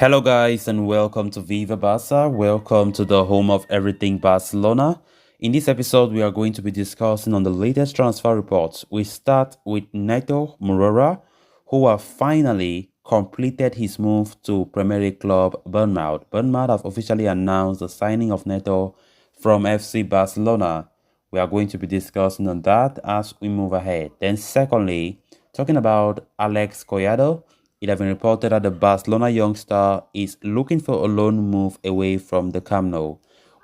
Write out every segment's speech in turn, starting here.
Hello, guys, and welcome to Viva Barca. Welcome to the home of everything Barcelona. In this episode, we are going to be discussing on the latest transfer reports. We start with Neto Moreira, who have finally completed his move to Premier League club Bournemouth. Bournemouth have officially announced the signing of Neto from FC Barcelona. We are going to be discussing on that as we move ahead. Then, secondly, talking about Alex Collado. It has been reported that the Barcelona youngster is looking for a loan move away from the Camp Nou.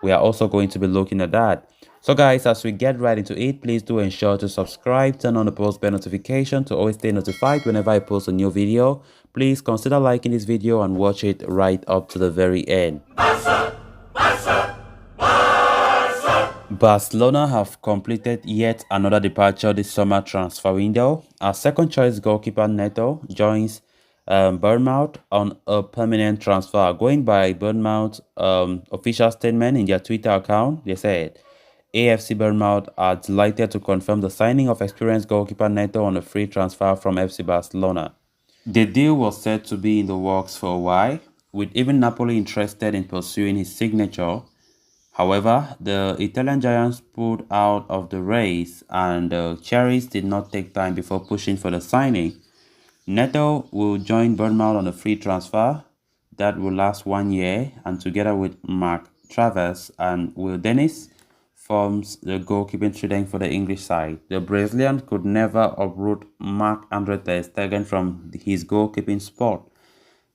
We are also going to be looking at that. So guys, as we get right into it, please do ensure to subscribe, turn on the post bell notification to always stay notified whenever I post a new video. Please consider liking this video and watch it right up to the very end. Barcelona have completed yet another departure this summer transfer window. Our second choice goalkeeper Neto joins Bournemouth on a permanent transfer. Going by Bournemouth official statement in their Twitter account, they said AFC Bournemouth are delighted to confirm the signing of experienced goalkeeper Neto on a free transfer from FC Barcelona. The deal was said to be in the works for a while, with even Napoli interested in pursuing his signature. However, the Italian giants pulled out of the race and the Cherries did not take time before pushing for the signing. Neto will join Bournemouth on a free transfer that will last 1 year, and together with Mark Travers and Will Dennis forms the goalkeeping trident for the English side. The Brazilian could never uproot Marc-Andre ter Stegen from his goalkeeping spot,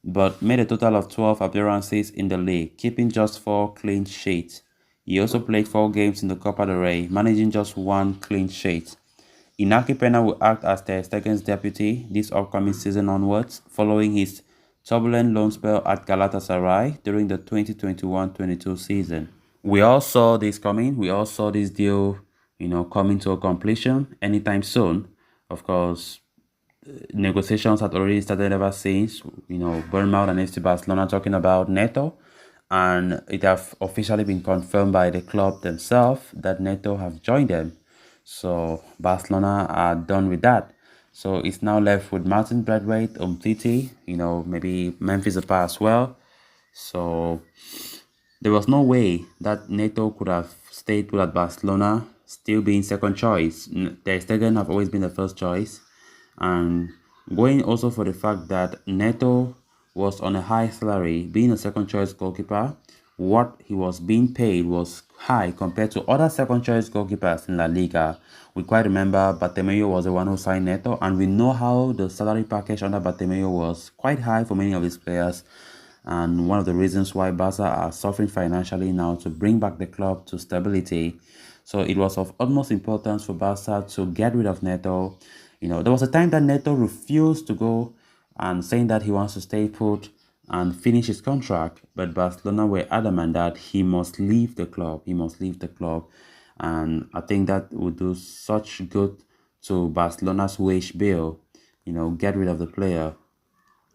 but made a total of 12 appearances in the league, keeping just 4 clean sheets. He also played 4 games in the Copa del Rey, managing just 1 clean sheet. Inaki Pena will act as ter Stegen's deputy this upcoming season onwards, following his turbulent loan spell at Galatasaray during the 2021-22 season. We all saw this coming. We all saw this deal, coming to a completion anytime soon. Of course, negotiations had already started ever since. Bournemouth and FC Barcelona talking about Neto, and it have officially been confirmed by the club themselves that Neto have joined them. So Barcelona are done with that. So it's now left with Martin Braithwaite, Umtiti, maybe Memphis Depay as well. So there was no way that Neto could have stayed put at Barcelona, still being second choice. Ter Stegen have always been the first choice. And going also for the fact that Neto was on a high salary, being a second choice goalkeeper, what he was being paid was high compared to other second choice goalkeepers in La Liga. We quite remember Bartomeu was the one who signed Neto, and we know how the salary package under Bartomeu was quite high for many of his players. And one of the reasons why Barca are suffering financially now to bring back the club to stability. So it was of utmost importance for Barca to get rid of Neto. There was a time that Neto refused to go and saying that he wants to stay put and finish his contract, but Barcelona were adamant that he must leave the club. He must leave the club. And I think that would do such good to Barcelona's wage bill, get rid of the player.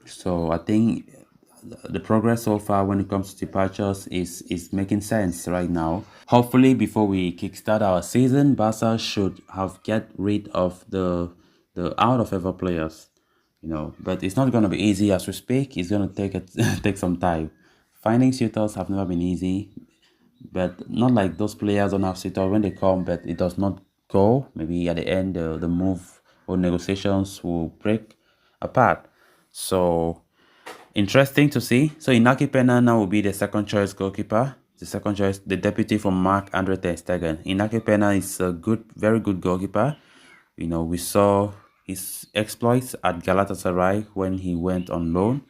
So I think the progress so far when it comes to departures is making sense right now. Hopefully, before we kickstart our season, Barca should have get rid of the out of favor players, But it's not gonna be easy as we speak. It's gonna take some time. Finding suitors have never been easy, but not like those players don't have suitors when they come, but it does not go. Maybe at the end, the move or negotiations will break apart. So interesting to see. So Inaki Pena now will be the second choice goalkeeper. The second choice, the deputy for Marc-Andre ter Stegen. Inaki Pena is a very good goalkeeper. We saw his exploits at Galatasaray when he went on loan.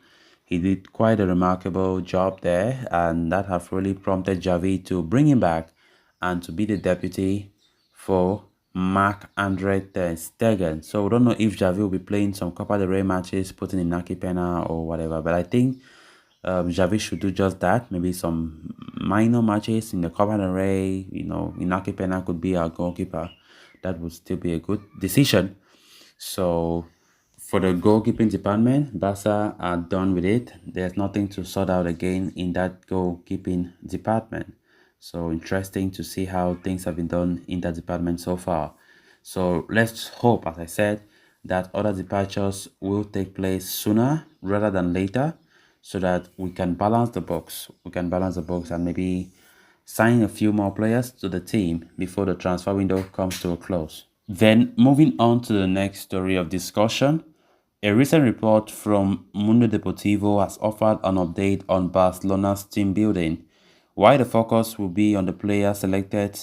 He did quite a remarkable job there, and that have really prompted Xavi to bring him back and to be the deputy for Marc-Andre ter Stegen. So we don't know if Xavi will be playing some Copa del Rey matches, putting in Naki Pena or whatever. But I think Xavi should do just that. Maybe some minor matches in the Copa del Rey. Inaki Pena could be our goalkeeper. That would still be a good decision. So for the goalkeeping department, Barca are done with it. There's nothing to sort out again in that goalkeeping department. So interesting to see how things have been done in that department so far. So let's hope, as I said, that other departures will take place sooner rather than later. so that we can balance the books. We can balance the books and maybe sign a few more players to the team before the transfer window comes to a close. Then, moving on to the next story of discussion, a recent report from Mundo Deportivo has offered an update on Barcelona's team building. While the focus will be on the players selected,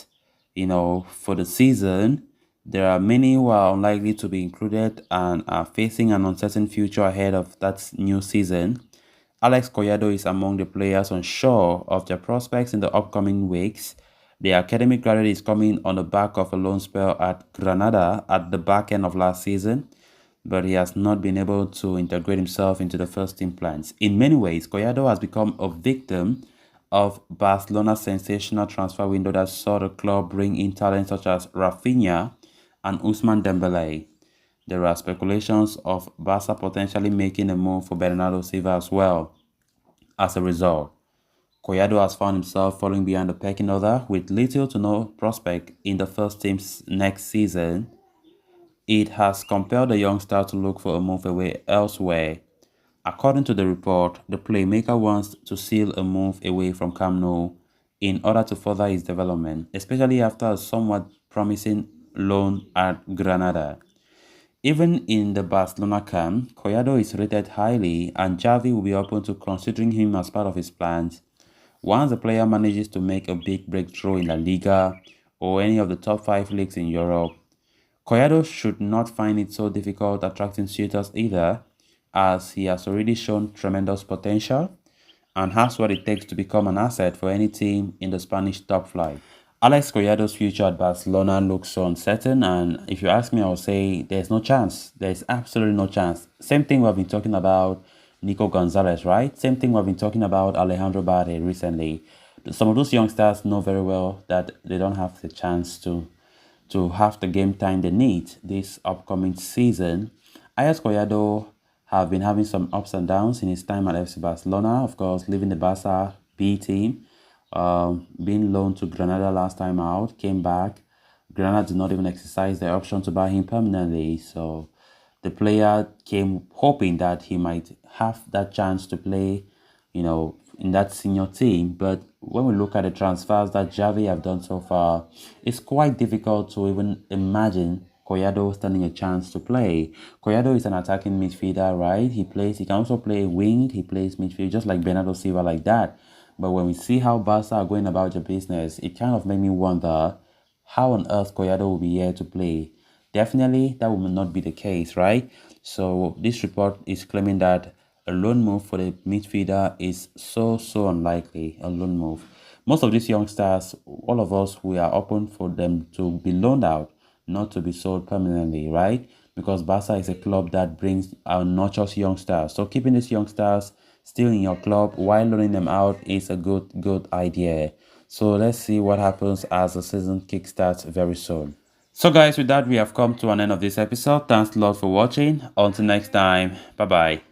for the season, there are many who are unlikely to be included and are facing an uncertain future ahead of that new season. Alex Collado is among the players unsure of their prospects in the upcoming weeks. The academic graduate is coming on the back of a loan spell at Granada at the back end of last season, but he has not been able to integrate himself into the first team plans. In many ways, Collado has become a victim of Barcelona's sensational transfer window that saw the club bring in talents such as Rafinha and Ousmane Dembele. There are speculations of Barca potentially making a move for Bernardo Silva as well. As a result, Collado has found himself falling behind the pecking order with little to no prospect in the first team's next season. It has compelled the youngster to look for a move away elsewhere. According to the report, the playmaker wants to seal a move away from Camp Nou in order to further his development, especially after a somewhat promising loan at Granada. Even in the Barcelona camp, Collado is rated highly and Xavi will be open to considering him as part of his plans. Once the player manages to make a big breakthrough in La Liga or any of the top 5 leagues in Europe, Collado should not find it so difficult attracting suitors either, as he has already shown tremendous potential and has what it takes to become an asset for any team in the Spanish top flight. Alex Collado's future at Barcelona looks so uncertain, and if you ask me, I would say there's no chance. There's absolutely no chance. Same thing we've been talking about Nico Gonzalez, right? Same thing we've been talking about Alejandro Bade recently. Some of those youngsters know very well that they don't have the chance to have the game time they need this upcoming season. Alex Collado have been having some ups and downs in his time at FC Barcelona, of course, leaving the Barca B team, being loaned to Granada last time out, came back. Granada did not even exercise their option to buy him permanently, so the player came hoping that he might have that chance to play, in that senior team. But when we look at the transfers that Xavi have done so far, it's quite difficult to even imagine Collado standing a chance to play. Collado is an attacking midfielder, right? He can also play wing, he plays midfield, just like Bernardo Silva, like that. But when we see how Barca are going about their business, it kind of made me wonder how on earth Collado will be here to play. Definitely, that will not be the case, right? So this report is claiming that a loan move for the midfielder is so unlikely, a loan move. Most of these youngsters, all of us, we are open for them to be loaned out, not to be sold permanently, right? Because Barca is a club that brings out nurtures youngsters. So keeping these youngsters still in your club while loaning them out is a good idea. So let's see what happens as the season kickstarts very soon. So guys, with that, we have come to an end of this episode. Thanks a lot for watching. Until next time, bye bye.